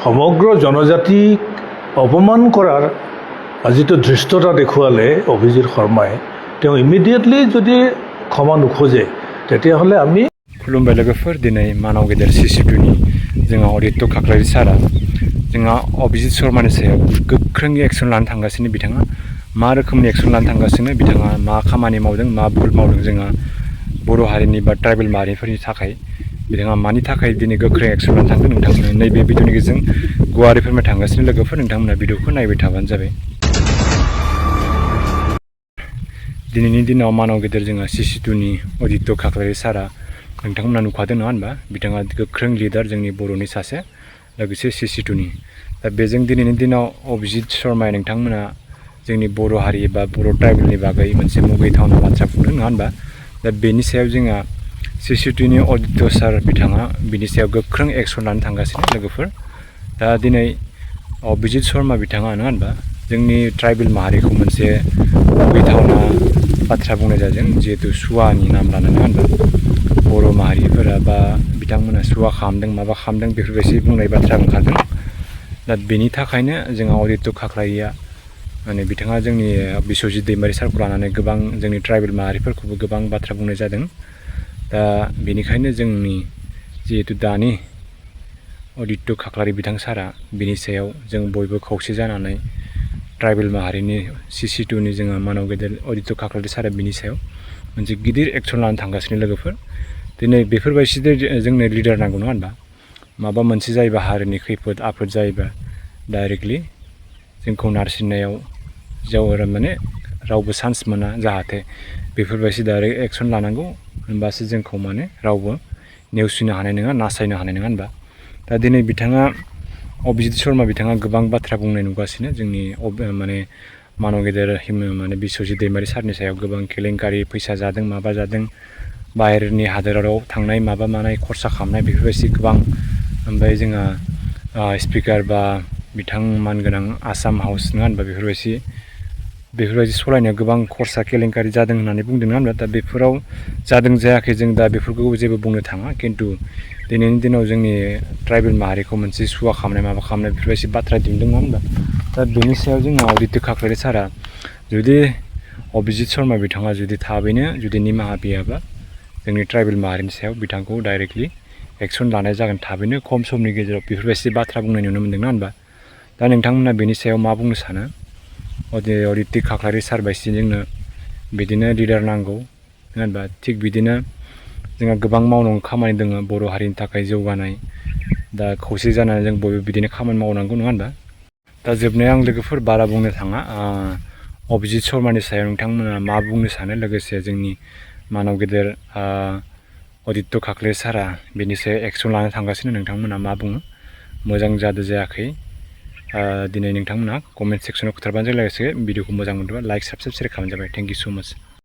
সমগ্ৰ জনজাতিক অপমান কৰাৰ যিটো ধৃষ্টতা দেখুৱালে অভিজিৎ শৰ্মাই তেওঁ ইমিডিয়েটলি যদি ক্ষমা নোখোজে তেতিয়াহ'লে আমি खुलुमबाय लोगोफोर दिनै मानाव गेदेर CC2नि जोंहा अदित्य खाख्लारि सारा जोंहा अभिजित शर्मानि सायाव गोख्रों एक्सन लानो थांगासिनो बिथाङा मा रोखोमनि एक्सन लानो थांगासिनो बिथाङा मा खामानि मावदों मा भुल मावदों जोंहा बर' हारिनि बा ट्राइबेल माहारिफोरनि थाखाय बिथाङा मानि थाखाय दिनै गोख्रों एक्सन लानो थांदों नोंथांमोना नैबे भिडिअनि गेजेरजों गुवारै फोरमाय थांगासिनो लोगोफोर नोंथांमोना भिडिअखौ नायबाय थाबानो जाबाय दिनैनि दिनाव मानाव गेदेर जोंहा CC2नि अदित्य खाख्लारि सारा नोंथांमोना नुखादों नङा होनबा बिथाङा गोख्रों लिडार जोंनि बर'नि सासे लोगोसे CC2नि दा बेजों दिनैनि दिनाव अभिजित शर्माया नोंथांमोना जोंनि बर' हारि बा बर' ट्राइबेलनि बागै मोनसे मुगैथावना बाथ्रा बुंदों नङा होनबा दा बेनि सायाव जोंहा CC2नि अदित्य सार बिथाङा बिनि सायाव गोख्रों एक्सन लानो थांगासिनो लोगोफोर दा दिनै अभिजित शर्मा बिथाङा नङा होनबा जोंनि ट्राइबेल माहारिखौ मोनसे मुगैथावना बाथ्रा बुंनाय जादों जिहेतु सुवानि नाम लानानै नङा होनबा बर' माहारिफोरा बा बिथांमोना सुवा खालामदों माबा खालामदों बेफोरबायदि बुंनाय बाथ्रा ओंखारदों दा बेनि थाखायनो जोंहा अदित्य खाख्लारिया माने बिथाङा जोंनि बिस्वजित दैमारि सारखौ लानानै गोबां जोंनि ट्राइबेल माहारिफोरखौबो गोबां बाथ्रा बुंनाय जादों दा बेनिखायनो जोंनि जिहेतु दानि अदित्य खाख्लारि बिथां सारा बिनि सायाव जों बयबो खौसे जानानै ट्राइबेल माहारिनि CC2नि जोंहा मानाव गेदेर अदित्य खाख्लारि सारा बिनि सायाव मोनसे गिदिर एक्सन लानो थांगासिनो लोगोफोर दिनै बेफोरबायदि जोंनो लिडार नांगौ नङा होनबा माबा मोनसे जायोबा हारिनि खैफोद आफोद जायोबा डाइरेक्टलि जोंखौ नारसिननायाव माने रावबो चान्स मोना जाहाथे बेफोरबायदि डाइरेक्ट एक्सन लानांगौ होनबासो जोंखौ माने रावबो नेवसिनो हानाय नङा नासायनो हानाय नङा होनबा दा दिनै बिथाङा अभिजित शर्मा बिथाङा गोबां बाथ्रा बुंनाय नुगासिनो जोंनि माने मानाव गेदेर माने बिस्वजित दैमारि सारनि सायाव गोबां केलेंकारि फैसा जादों माबा जादों बाहेरनि हादोराव थांनाय माबा मानाय खरसा खालामनाय बेफोरबायदि गोबां ओमफ्राय जोंहा स्पिकार बा बिथां मानगोनां आसाम हाउस नङा होनबा बेफोरबायदि सलायनायाव गोबां खरसा केलेंकारि जादों होननानै बुंदों नङा होनबा दा बेफोराव जादों जायाखै जों दा बेफोरखौ जेबो बुंनो थाङा खिन्थु दिनैनि दिनाव जोंनि ट्राइबेल माहारिखौ मोनसे सुवा खालामनाय माबा खालामनाय बेफोरबायदि बाथ्रा दिहुनदों नङा होनबा दा बेनि सायाव जोंहा अदित्य खाख्लारि सारा जुदि अभिजित शर्मा बिथाङा जुदि थाबैनो जुदि निमाहा बियाबा जोंनि ट्राइबेल माहारिनि सायाव बिथांखौ डाइरेक्टलि एक्सन लानाय जागोन थाबैनो खम समनि गेजेराव बेफोरबायदि बाथ्रा बुंनाय नुनो मोनदों ना होनबा दा नोंथांमोना बेनि सायाव मा बुंनो सानो अदित्य खाख्लारि सार बायदि जोंनो बिदिनो लिडार नांगौ नङा होनबा थिग बिदिनो जोंहा गोबां मावनांगौ खामानि दङ बर' हारिनि थाखाय जौगानाय दा खौसे जानानै जों बयबो बिदिनो खामानि मावनांगौ नङा होनबा दा जोबनायाव आं लोगोफोर बारा बुंनो थाङा अभिजित शर्मानि सायाव नोंथांमोना मा बुंनो सानो लोगोसे जोंनि मानाव गेदेर अदित्य खाख्लारि सारा बेनि सायाव एक्सन लानो थांगासिनो नोंथांमोना मा बुङो मोजां जादों जायाखै दिनै नोंथांमोना कमेन्ट सेक्सनाव खोथाबानो जायो लोगोसे भिडिअखौ मोजां मोनदोंबा लाइक साबस्क्राइब शेयार खालामनाय जाबाय थेंक इउ सो माच